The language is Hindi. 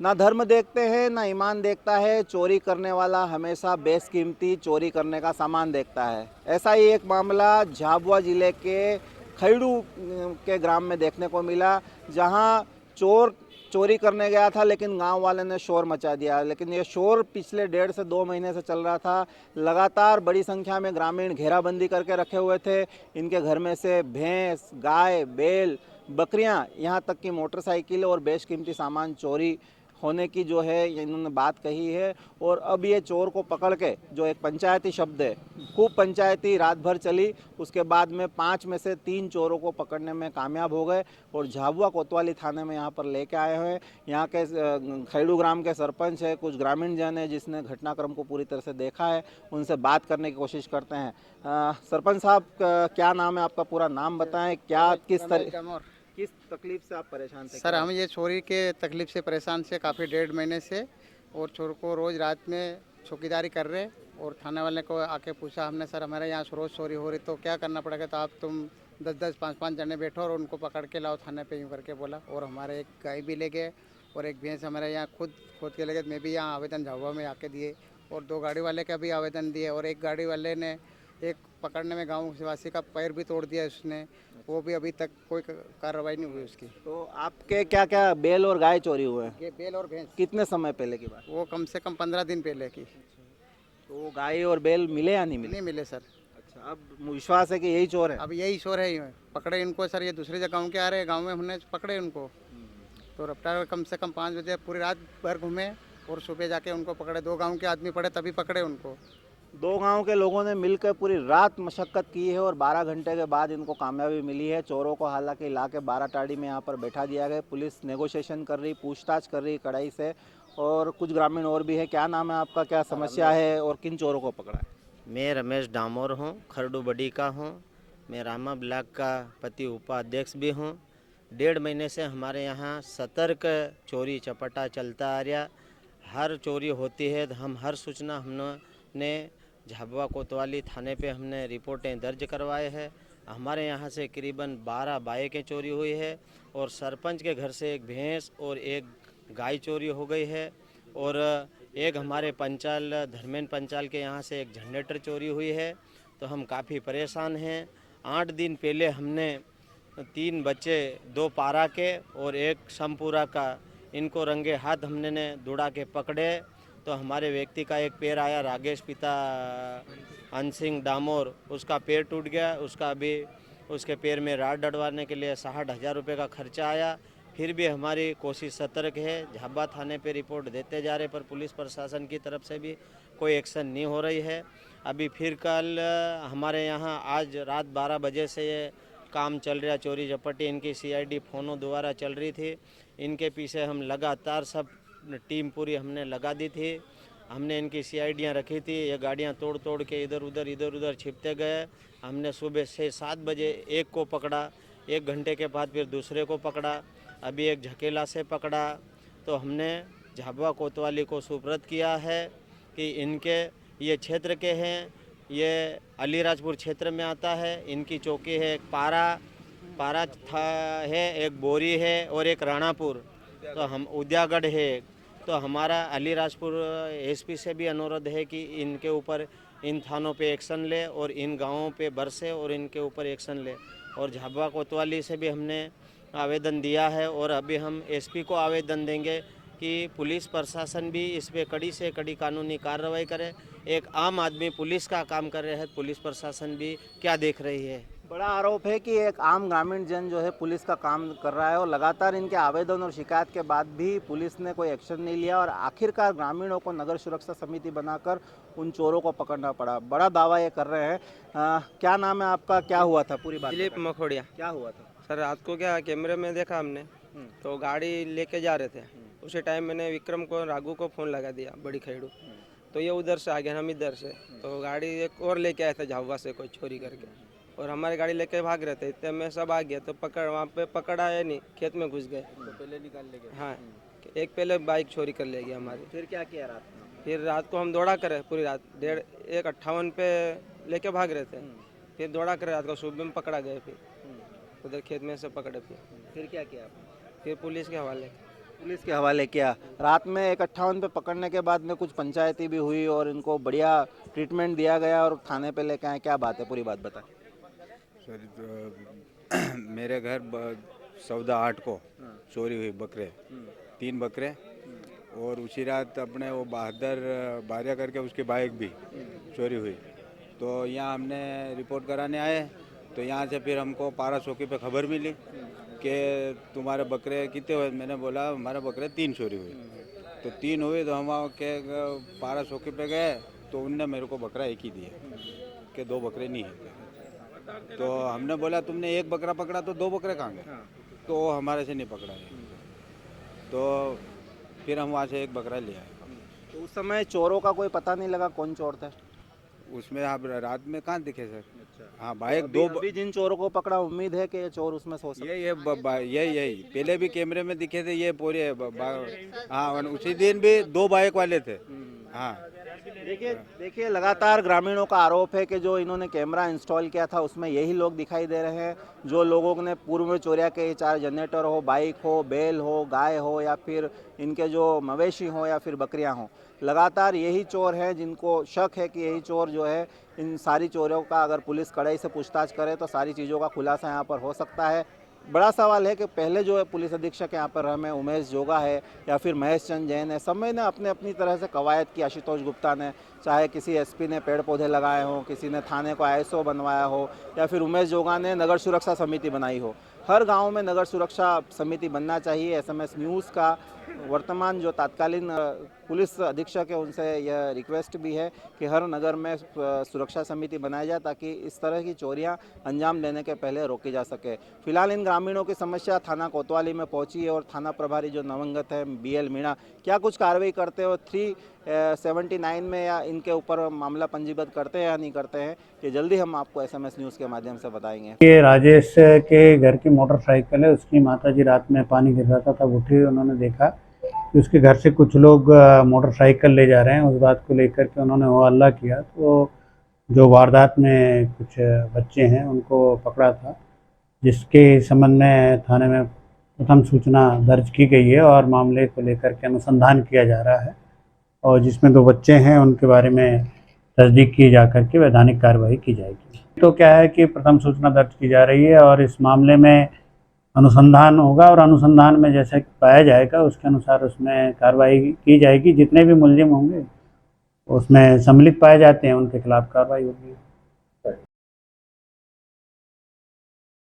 ना धर्म देखते हैं ना ईमान देखता है, चोरी करने वाला हमेशा बेशकीमती चोरी करने का सामान देखता है। ऐसा ही एक मामला झाबुआ जिले के खैड़ू के ग्राम में देखने को मिला, जहां चोर चोरी करने गया था लेकिन गांव वाले ने शोर मचा दिया। लेकिन ये शोर पिछले 1.5 से 2 महीने से चल रहा था। लगातार बड़ी संख्या में ग्रामीण घेराबंदी करके रखे हुए थे। इनके घर में से भैंस, गाय, बैल, बकरियां, यहाँ तक कि मोटरसाइकिल और बेशकीमती सामान चोरी होने की जो है इन्होंने बात कही है। और अब ये चोर को पकड़ के, जो एक पंचायती शब्द है, खूब पंचायती रात भर चली। उसके बाद में 5 में से 3 चोरों को पकड़ने में कामयाब हो गए और झाबुआ कोतवाली थाने में यहाँ पर लेके आए हुए हैं। यहाँ के खैड़ू ग्राम के सरपंच है, कुछ ग्रामीण जन है जिसने घटनाक्रम को पूरी तरह से देखा है, उनसे बात करने की कोशिश करते हैं। सरपंच साहब, क्या नाम है आपका? पूरा नाम बताएं। क्या किस तकलीफ से आप परेशान थे? सर हम ये चोरी के तकलीफ से परेशान से काफ़ी 1.5 महीने से, और चोर को रोज़ रात में चौकीदारी कर रहे। और थाने वाले को आके पूछा हमने, सर हमारे यहाँ रोज़ चोरी हो रही, तो क्या करना पड़ेगा? तो आप तुम 10-10 5-5 जने बैठो और उनको पकड़ के लाओ थाने पे, यूँ करके बोला। और हमारे एक गाय भी ले गए और एक भैंस हमारे यहाँ खुद खोद के ले गए। मैं भी यहाँ आवेदन झाबुआ में आके दिए, और 2 गाड़ी वाले का भी आवेदन दिए। और एक गाड़ी वाले ने एक पकड़ने में गाँव वासी का पैर भी तोड़ दिया उसने, वो भी अभी तक कोई कार्रवाई नहीं हुई उसकी। तो आपके क्या क्या बैल और गाय चोरी हुए हैं? ये बैल और भैंस कितने समय पहले की बात? वो कम से कम 15 दिन पहले की। तो वो गाय और बैल मिले या नहीं मिले? नहीं मिले सर। अच्छा, अब विश्वास है कि यही चोर है? अब यही शोर है, ये पकड़े इनको सर। ये दूसरी जगह के आ रहे हैं, गांव में हमने पकड़े उनको। तो रफ्तार कम से कम 5 बजे पूरी रात भर घूमे और सुबह जाके उनको पकड़े। 2 गांव के आदमी पड़े तभी पकड़े उनको। 2 गांव के लोगों ने मिलकर पूरी रात मशक्कत की है और 12 घंटे के बाद इनको कामयाबी मिली है। चोरों को हालांकि ला के 12 टाड़ी में यहाँ पर बैठा दिया गया। पुलिस नेगोशिएशन कर रही, पूछताछ कर रही कड़ाई से। और कुछ ग्रामीण और भी है। क्या नाम है आपका, क्या समस्या है और किन चोरों को पकड़ा है? मैं रमेश डामोर हूँ, खरडू बड़ी का हूँ। मैं रामा ब्लॉक का पति उपाध्यक्ष भी हूँ। 1.5 महीने से हमारे यहाँ सतर्क चोरी चपटा चलता आ रहा। हर चोरी होती है तो हम हर सूचना हमने झाबुआ कोतवाली थाने पे हमने रिपोर्टें दर्ज करवाए हैं। हमारे यहाँ से करीबन 12 बाइकें चोरी हुई है और सरपंच के घर से एक भैंस और एक गाय चोरी हो गई है। और एक हमारे पंचाल धर्मेंद्र पंचाल के यहाँ से एक जनरेटर चोरी हुई है। तो हम काफ़ी परेशान हैं। 8 दिन पहले हमने 3 बच्चे, 2 पारा के और एक समपुरा का, इनको रंगे हाथ हमने ने दौड़ा के पकड़े। तो हमारे व्यक्ति का एक पैर आया, रागेश पिता अनसिंह डामोर, उसका पैर टूट गया। उसका अभी उसके पैर में राड डलवाने के लिए 60,000 रुपये का खर्चा आया। फिर भी हमारी कोशिश सतर्क है। झाबुआ थाने पे रिपोर्ट देते जा रहे, पर पुलिस प्रशासन की तरफ से भी कोई एक्शन नहीं हो रही है। अभी फिर कल हमारे यहाँ आज रात 12 बजे से ये काम चल रहा, चोरी चपटी इनकी CID फोनों द्वारा चल रही थी। इनके पीछे हम लगातार सब टीम पूरी हमने लगा दी थी। हमने इनकी CIDयाँ रखी थी। ये गाड़ियाँ तोड़ तोड़ के इधर उधर छिपते गए। हमने सुबह 6-7 बजे एक को पकड़ा, 1 घंटे के बाद फिर दूसरे को पकड़ा, अभी एक झकेला से पकड़ा। तो हमने झाबुआ कोतवाली को सुपुर्द किया है कि इनके ये क्षेत्र के हैं। ये अलीराजपुर क्षेत्र में आता है। इनकी चौकी है एक पारा था है, एक बोरी है और एक राणापुर, तो हम उद्यागढ़ है। तो हमारा अलीराजपुर SP से भी अनुरोध है कि इनके ऊपर, इन थानों पे एक्शन ले और इन गांवों पे बरसे और इनके ऊपर एक्शन ले। और झाबुआ कोतवाली से भी हमने आवेदन दिया है और अभी हम SP को आवेदन देंगे कि पुलिस प्रशासन भी इस पे कड़ी से कड़ी कानूनी कार्रवाई करे। एक आम आदमी पुलिस का काम कर रहे हैं, पुलिस प्रशासन भी क्या देख रही है। बड़ा आरोप है कि एक आम ग्रामीण जन जो है पुलिस का काम कर रहा है और लगातार इनके आवेदन और शिकायत के बाद भी पुलिस ने कोई एक्शन नहीं लिया और आखिरकार ग्रामीणों को नगर सुरक्षा समिति बनाकर उन चोरों को पकड़ना पड़ा। बड़ा दावा ये कर रहे हैं। क्या नाम है आपका, क्या हुआ था, पूरी बात दिलीप बताएं। मखोड़िया। क्या हुआ था? सर रात को क्या कैमरे में देखा हमने, तो गाड़ी लेके जा रहे थे। उसी टाइम मैंने विक्रम को, राघू को फ़ोन लगा दिया, बड़ी खैड़ू। तो ये उधर से आ गया, हम इधर से। तो गाड़ी एक और लेके आए थे झाबुआ से कोई चोरी करके, और हमारी गाड़ी लेके भाग रहे थे। इतने में सब आ गया, तो वहाँ पे पकड़ा है नहीं, खेत में घुस गए। तो पहले निकाल ले गए? हाँ, एक पहले बाइक चोरी कर ले गया हमारी। फिर क्या किया रात में? फिर रात को हम दौड़ा करे पूरी रात, 1:58 पे लेके भाग रहे थे। फिर दौड़ा करे रात को, सुबह में पकड़ा गए। फिर उधर खेत में से पकड़े। फिर क्या किया आपने? फिर पुलिस के हवाले। पुलिस के हवाले किया। रात में 158 पे पकड़ने के बाद में कुछ पंचायती भी हुई और इनको बढ़िया ट्रीटमेंट दिया गया और थाने पे लेके आए। क्या बात है, पूरी बात बताएं। सर मेरे घर 14/8 को चोरी हुई बकरे, 3 बकरे, और उसी रात अपने वो बहादुर बारिया करके उसकी बाइक भी चोरी हुई। तो यहाँ हमने रिपोर्ट कराने आए, तो यहाँ से फिर हमको पारा चौकी पे खबर मिली कि तुम्हारे बकरे कितने हुए। मैंने बोला हमारे बकरे 3 चोरी हुई। तो 3 हुए तो हम वहाँ के पारा चौकी पे गए, तो उनने मेरे को बकरा एक ही दिया कि 2 बकरे नहीं है। तो हमने बोला तुमने 1 बकरा पकड़ा तो 2 बकरे कहाँ गए? तो वो हमारे से नहीं पकड़ा है। तो फिर हम वहाँ से 1 बकरा ले आए। तो उस समय चोरों का कोई पता नहीं लगा कौन चोर थे? उसमें आप रात में कहाँ दिखे सर? हाँ बाइक अभी जिन चोरों को पकड़ा, उम्मीद है कि ये चोर उसमें सो सकते यही पहले भी कैमरे में दिखे थे ये पूरे हाँ, और उसी दिन भी 2 बाइक वाले थे। हाँ देखिए लगातार ग्रामीणों का आरोप है कि जो इन्होंने कैमरा इंस्टॉल किया था उसमें यही लोग दिखाई दे रहे हैं, जो लोगों ने पूर्व में चोरिया के 4 जनरेटर हो, बाइक हो, बैल हो, गाय हो, या फिर इनके जो मवेशी हो या फिर बकरियां हो। लगातार यही चोर हैं जिनको शक है कि यही चोर जो है इन सारी चोरों का, अगर पुलिस कड़ाई से पूछताछ करे तो सारी चीज़ों का खुलासा यहाँ पर हो सकता है। बड़ा सवाल है कि पहले जो है पुलिस अधीक्षक यहाँ पर हमें उमेश जोगा है या फिर महेश चंद जैन है, सब ने अपने अपनी तरह से कवायद की। आशुतोष गुप्ता ने, चाहे किसी एसपी ने पेड़ पौधे लगाए हों, किसी ने थाने को आईएसओ बनवाया हो, या फिर उमेश जोगा ने नगर सुरक्षा समिति बनाई हो। हर गांव में नगर सुरक्षा समिति बनना चाहिए। एसएमएस न्यूज़ का वर्तमान जो तात्कालीन पुलिस अधीक्षक है उनसे यह रिक्वेस्ट भी है कि हर नगर में सुरक्षा समिति बनाई जाए ताकि इस तरह की चोरियां अंजाम देने के पहले रोकी जा सके। फिलहाल इन ग्रामीणों की समस्या थाना कोतवाली में पहुंची है और थाना प्रभारी जो नवंगत है BL मीणा क्या कुछ कार्रवाई करते हो 379 में, या इनके ऊपर मामला पंजीबद्ध करते हैं या नहीं करते हैं, ये जल्दी हम आपको SMS न्यूज़ के माध्यम से बताएंगे। ये राजेश के घर की मोटरसाइकिल है, उसकी माताजी रात में पानी गिर रहा था, तब उठी, उन्होंने देखा कि उसके घर से कुछ लोग मोटरसाइकिल ले जा रहे हैं। उस बात को लेकर के उन्होंने वो हल्ला किया, तो जो वारदात में कुछ बच्चे हैं उनको पकड़ा था, जिसके संबंध में थाने में प्रथम सूचना दर्ज की गई है और मामले को लेकर के अनुसंधान किया जा रहा है, और जिसमें 2 बच्चे हैं उनके बारे में तस्दीक की जा करके वैधानिक कार्रवाई की जाएगी। तो क्या है कि प्रथम सूचना दर्ज की जा रही है और इस मामले में अनुसंधान होगा, और अनुसंधान में जैसे पाया जाएगा उसके अनुसार उसमें कार्रवाई की जाएगी। जितने भी मुलजिम होंगे उसमें सम्मिलित पाए जाते हैं उनके खिलाफ कार्रवाई होगी।